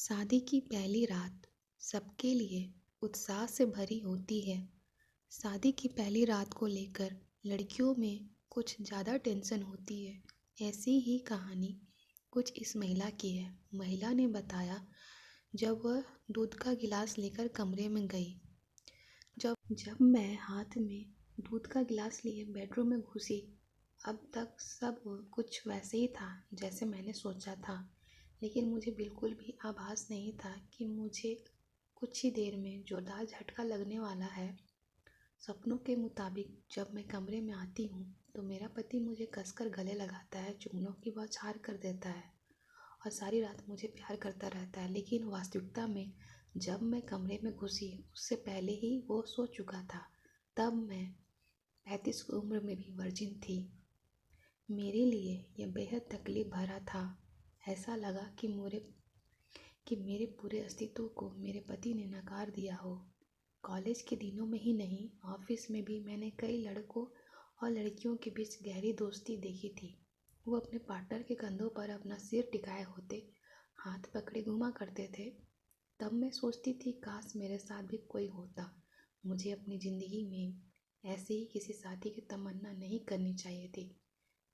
शादी की पहली रात सबके लिए उत्साह से भरी होती है। शादी की पहली रात को लेकर लड़कियों में कुछ ज़्यादा टेंशन होती है। ऐसी ही कहानी कुछ इस महिला की है। महिला ने बताया, जब वह दूध का गिलास लेकर कमरे में गई, जब जब मैं हाथ में दूध का गिलास लिए बेडरूम में घुसी, अब तक सब कुछ वैसे ही था जैसे मैंने सोचा था। लेकिन मुझे बिल्कुल भी आभास नहीं था कि मुझे कुछ ही देर में जोरदार झटका लगने वाला है। सपनों के मुताबिक जब मैं कमरे में आती हूँ तो मेरा पति मुझे कसकर गले लगाता है, चुम्बनों की बौछार कर देता है और सारी रात मुझे प्यार करता रहता है। लेकिन वास्तविकता में जब मैं कमरे में घुसी उससे पहले ही वो सो चुका था। तब मैं 35 की उम्र में भी वर्जिन थी। मेरे लिए यह बेहद तकलीफ भरा था। ऐसा लगा कि मेरे पूरे अस्तित्व को मेरे पति ने नकार दिया हो। कॉलेज के दिनों में ही नहीं, ऑफिस में भी मैंने कई लड़कों और लड़कियों के बीच गहरी दोस्ती देखी थी। वो अपने पार्टनर के कंधों पर अपना सिर टिकाए होते, हाथ पकड़े घुमा करते थे। तब मैं सोचती थी, काश मेरे साथ भी कोई होता। मुझे अपनी ज़िंदगी में ऐसे ही किसी साथी की तमन्ना नहीं करनी चाहिए थी।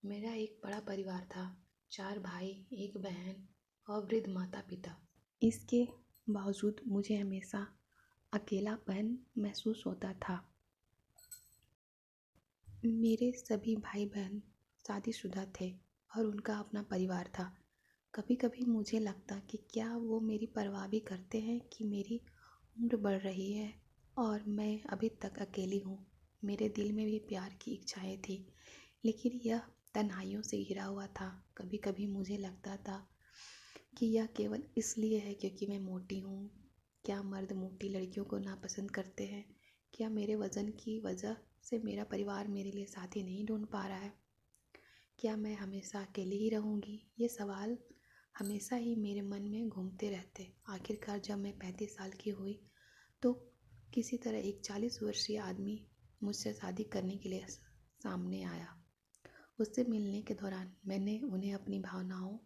मेरा एक बड़ा परिवार था, 4 भाई, 1 बहन और वृद्ध माता पिता। इसके बावजूद मुझे हमेशा अकेलापन महसूस होता था। मेरे सभी भाई बहन शादीशुदा थे और उनका अपना परिवार था। कभी कभी मुझे लगता कि क्या वो मेरी परवाह भी करते हैं कि मेरी उम्र बढ़ रही है और मैं अभी तक अकेली हूँ। मेरे दिल में भी प्यार की इच्छाएं थी, लेकिन यह तन्हाइयों से घिरा हुआ था। कभी कभी मुझे लगता था कि यह केवल इसलिए है क्योंकि मैं मोटी हूँ। क्या मर्द मोटी लड़कियों को नापसंद करते हैं? क्या मेरे वज़न की वजह से मेरा परिवार मेरे लिए साथी नहीं ढूंढ पा रहा है? क्या मैं हमेशा अकेली ही रहूँगी? ये सवाल हमेशा ही मेरे मन में घूमते रहते। आखिरकार जब मैं 35 साल की हुई तो किसी तरह एक 40 वर्षीय आदमी मुझसे शादी करने के लिए सामने आया। उससे मिलने के दौरान मैंने उन्हें अपनी भावनाओं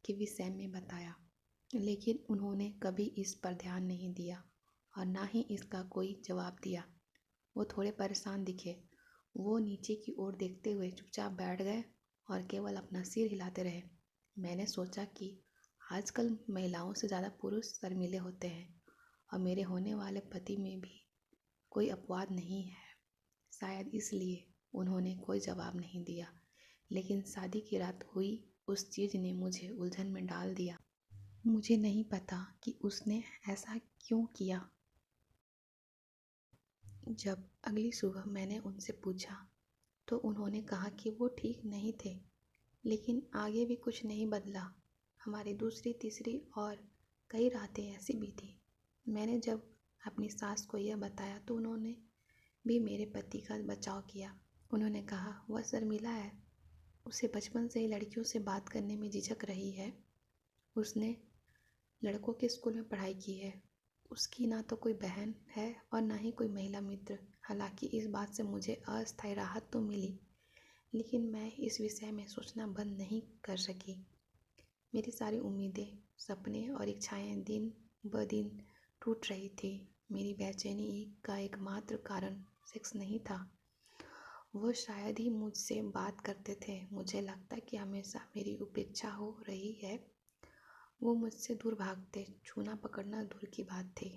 के विषय में बताया, लेकिन उन्होंने कभी इस पर ध्यान नहीं दिया और ना ही इसका कोई जवाब दिया। वो थोड़े परेशान दिखे। वो नीचे की ओर देखते हुए चुपचाप बैठ गए और केवल अपना सिर हिलाते रहे। मैंने सोचा कि आजकल महिलाओं से ज़्यादा पुरुष शर्मीले होते हैं और मेरे होने वाले पति में भी कोई अपवाद नहीं है। शायद इसलिए उन्होंने कोई जवाब नहीं दिया। लेकिन शादी की रात हुई उस चीज़ ने मुझे उलझन में डाल दिया। मुझे नहीं पता कि उसने ऐसा क्यों किया। जब अगली सुबह मैंने उनसे पूछा तो उन्होंने कहा कि वो ठीक नहीं थे। लेकिन आगे भी कुछ नहीं बदला। हमारी दूसरी, तीसरी और कई रातें ऐसी बीती। मैंने जब अपनी सास को यह बताया तो उन्होंने भी मेरे पति का बचाव किया। उन्होंने कहा, वह शर्मिला है, उसे बचपन से ही लड़कियों से बात करने में झिझक रही है। उसने लड़कों के स्कूल में पढ़ाई की है। उसकी ना तो कोई बहन है और ना ही कोई महिला मित्र। हालांकि इस बात से मुझे अस्थायी राहत तो मिली, लेकिन मैं इस विषय में सोचना बंद नहीं कर सकी। मेरी सारी उम्मीदें, सपने और इच्छाएं दिन ब दिन टूट रही थी। मेरी बेचैनी का एकमात्र कारण सेक्स नहीं था। वो शायद ही मुझसे बात करते थे। मुझे लगता कि हमेशा मेरी उपेक्षा हो रही है। वो मुझसे दूर भागते, छूना पकड़ना दूर की बात थी।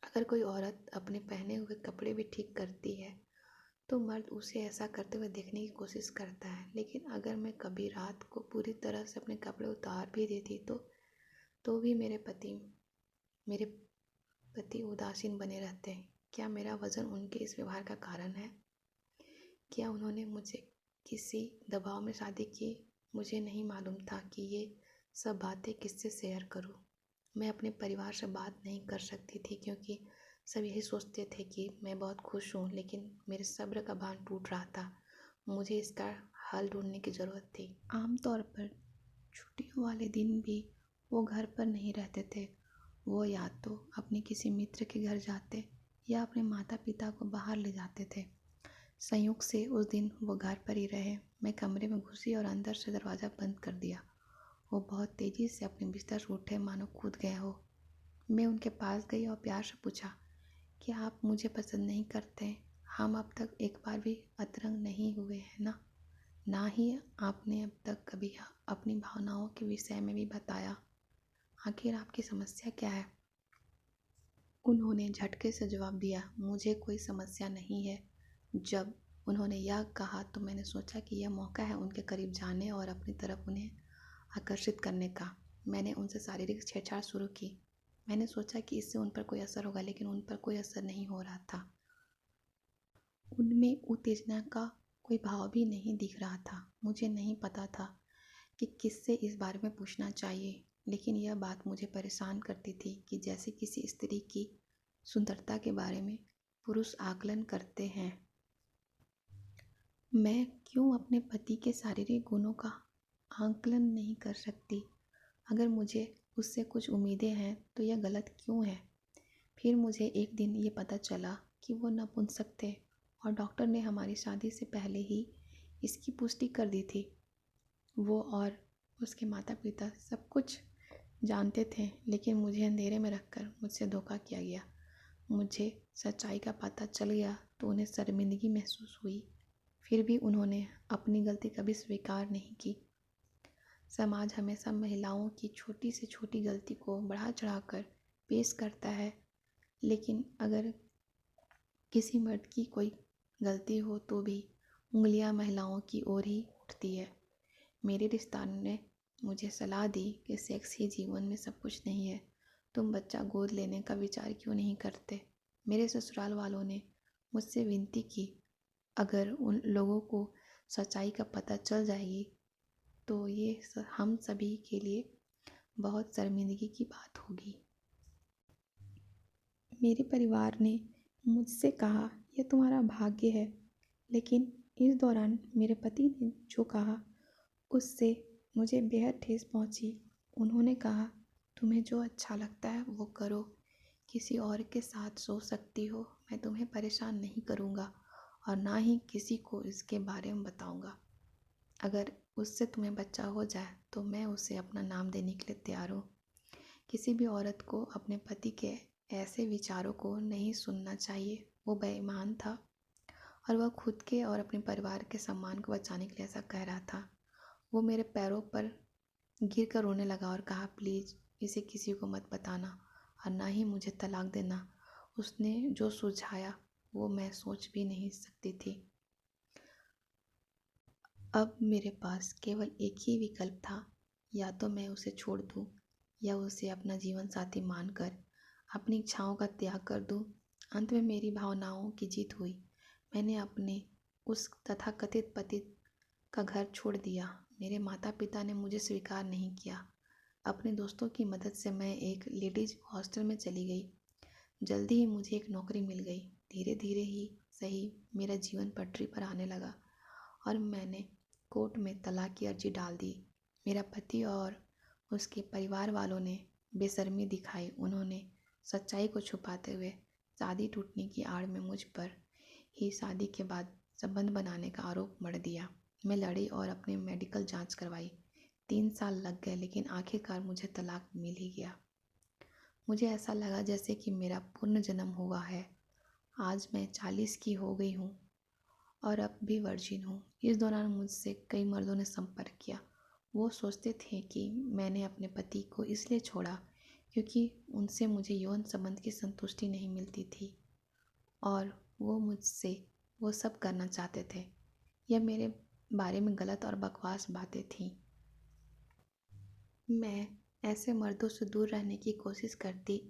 अगर कोई औरत अपने पहने हुए कपड़े भी ठीक करती है तो मर्द उसे ऐसा करते हुए देखने की कोशिश करता है। लेकिन अगर मैं कभी रात को पूरी तरह से अपने कपड़े उतार भी देती तो भी मेरे पति उदासीन बने रहते हैं। क्या मेरा वजन उनके इस व्यवहार का कारण है? क्या उन्होंने मुझे किसी दबाव में शादी की? मुझे नहीं मालूम था कि ये सब बातें किससे शेयर करूं। मैं अपने परिवार से बात नहीं कर सकती थी क्योंकि सब यही सोचते थे कि मैं बहुत खुश हूँ, लेकिन मेरे सब्र का बांध टूट रहा था। मुझे इसका हल ढूंढने की ज़रूरत थी। आमतौर पर छुट्टियों वाले दिन भी वो घर पर नहीं रहते थे। वो या तो अपने किसी मित्र के घर जाते या अपने माता पिता को बाहर ले जाते थे। संयोग से उस दिन वो घर पर ही रहे। मैं कमरे में घुसी और अंदर से दरवाज़ा बंद कर दिया वो बहुत तेज़ी से अपने बिस्तर से उठे मानो कूद गए हो। मैं उनके पास गई और प्यार से पूछा, क्या आप मुझे पसंद नहीं करते? हम अब तक एक बार भी अतरंग नहीं हुए हैं ना? ना ही आपने अब तक कभी अपनी भावनाओं के विषय में भी बताया। आखिर आपकी समस्या क्या है? उन्होंने झटके से जवाब दिया, मुझे कोई समस्या नहीं है। जब उन्होंने यह कहा तो मैंने सोचा कि यह मौका है उनके करीब जाने और अपनी तरफ उन्हें आकर्षित करने का। मैंने उनसे शारीरिक छेड़छाड़ शुरू की। मैंने सोचा कि इससे उन पर कोई असर होगा, लेकिन उन पर कोई असर नहीं हो रहा था। उनमें उत्तेजना का कोई भाव भी नहीं दिख रहा था। मुझे नहीं पता था कि किससे इस बारे में पूछना चाहिए, लेकिन यह बात मुझे परेशान करती थी कि जैसे किसी स्त्री की सुंदरता के बारे में पुरुष आकलन करते हैं। मैं क्यों अपने पति के शारीरिक गुणों का आकलन नहीं कर सकती? अगर मुझे उससे कुछ उम्मीदें हैं तो यह गलत क्यों है? फिर मुझे एक दिन ये पता चला कि वो नपुंसक थे और डॉक्टर ने हमारी शादी से पहले ही इसकी पुष्टि कर दी थी। वो और उसके माता पिता सब कुछ जानते थे, लेकिन मुझे अंधेरे में रखकर मुझसे धोखा किया गया। मुझे सच्चाई का पता चल गया तो उन्हें शर्मिंदगी महसूस हुई। फिर भी उन्होंने अपनी गलती कभी स्वीकार नहीं की। समाज हमेशा महिलाओं की छोटी से छोटी गलती को बढ़ा चढ़ाकर पेश करता है, लेकिन अगर किसी मर्द की कोई गलती हो तो भी उंगलियां महिलाओं की ओर ही उठती है। मेरे रिश्तेदार ने मुझे सलाह दी कि सेक्स ही जीवन में सब कुछ नहीं है, तुम बच्चा गोद लेने का विचार क्यों नहीं करते? मेरे ससुराल वालों ने मुझसे विनती की, अगर उन लोगों को सच्चाई का पता चल जाएगी तो ये हम सभी के लिए बहुत शर्मिंदगी की बात होगी। मेरे परिवार ने मुझसे कहा, यह तुम्हारा भाग्य है, लेकिन इस दौरान मेरे पति ने जो कहा उससे मुझे बेहद ठेस पहुंची। उन्होंने कहा, तुम्हें जो अच्छा लगता है वो करो, किसी और के साथ सो सकती हो, मैं तुम्हें परेशान नहीं करूँगा और ना ही किसी को इसके बारे में बताऊँगा। अगर उससे तुम्हें बच्चा हो जाए तो मैं उसे अपना नाम देने के लिए तैयार हूँ। किसी भी औरत को अपने पति के ऐसे विचारों को नहीं सुनना चाहिए। वो बेईमान था और वह खुद के और अपने परिवार के सम्मान को बचाने के लिए ऐसा कह रहा था। वो मेरे पैरों पर गिर कर रोने लगा और कहा, प्लीज़ इसे किसी को मत बताना और ना ही मुझे तलाक देना। उसने जो सुझाया वो मैं सोच भी नहीं सकती थी। अब मेरे पास केवल एक ही विकल्प था, या तो मैं उसे छोड़ दूँ या उसे अपना जीवन साथी मानकर अपनी इच्छाओं का त्याग कर दूँ। अंत में मेरी भावनाओं की जीत हुई। मैंने अपने उस तथाकथित पति का घर छोड़ दिया। मेरे माता पिता ने मुझे स्वीकार नहीं किया। अपने दोस्तों की मदद से मैं एक लेडीज हॉस्टल में चली गई। जल्दी ही मुझे एक नौकरी मिल गई। धीरे धीरे ही सही मेरा जीवन पटरी पर आने लगा और मैंने कोर्ट में तलाक की अर्जी डाल दी। मेरा पति और उसके परिवार वालों ने बेशर्मी दिखाई। उन्होंने सच्चाई को छुपाते हुए शादी टूटने की आड़ में मुझ पर ही शादी के बाद संबंध बनाने का आरोप मढ़ दिया। मैं लड़ी और अपनी मेडिकल जांच करवाई। 3 साल लग गए, लेकिन आखिरकार मुझे तलाक मिल ही गया। मुझे ऐसा लगा जैसे कि मेरा पुनर्जन्म हुआ है। आज मैं 40 की हो गई हूँ और अब भी वर्जिन हूँ। इस दौरान मुझसे कई मर्दों ने संपर्क किया। वो सोचते थे कि मैंने अपने पति को इसलिए छोड़ा क्योंकि उनसे मुझे यौन संबंध की संतुष्टि नहीं मिलती थी और वो मुझसे वो सब करना चाहते थे। यह मेरे बारे में गलत और बकवास बातें थीं। मैं ऐसे मर्दों से दूर रहने की कोशिश करती।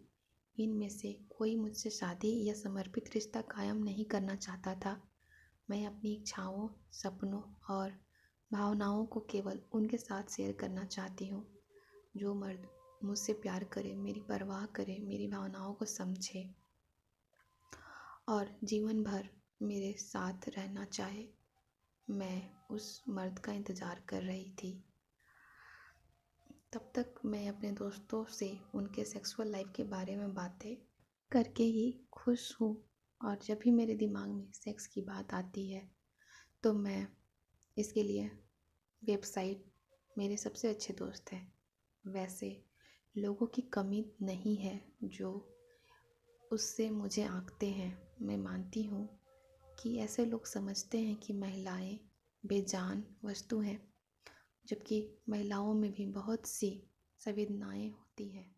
इनमें से कोई मुझसे शादी या समर्पित रिश्ता कायम नहीं करना चाहता था। मैं अपनी इच्छाओं, सपनों और भावनाओं को केवल उनके साथ शेयर करना चाहती हूँ। जो मर्द मुझसे प्यार करे, मेरी परवाह करे, मेरी भावनाओं को समझे और जीवन भर मेरे साथ रहना चाहे, मैं उस मर्द का इंतज़ार कर रही थी। तब तक मैं अपने दोस्तों से उनके सेक्सुअल लाइफ के बारे में बातें करके ही खुश हूँ और जब भी मेरे दिमाग में सेक्स की बात आती है तो मैं इसके लिए वेबसाइट मेरे सबसे अच्छे दोस्त हैं। वैसे लोगों की कमी नहीं है जो उससे मुझे आंकते हैं। मैं मानती हूँ कि ऐसे लोग समझते हैं कि महिलाएं बेजान वस्तु हैं, जबकि महिलाओं में भी बहुत सी संवेदनाएं होती हैं।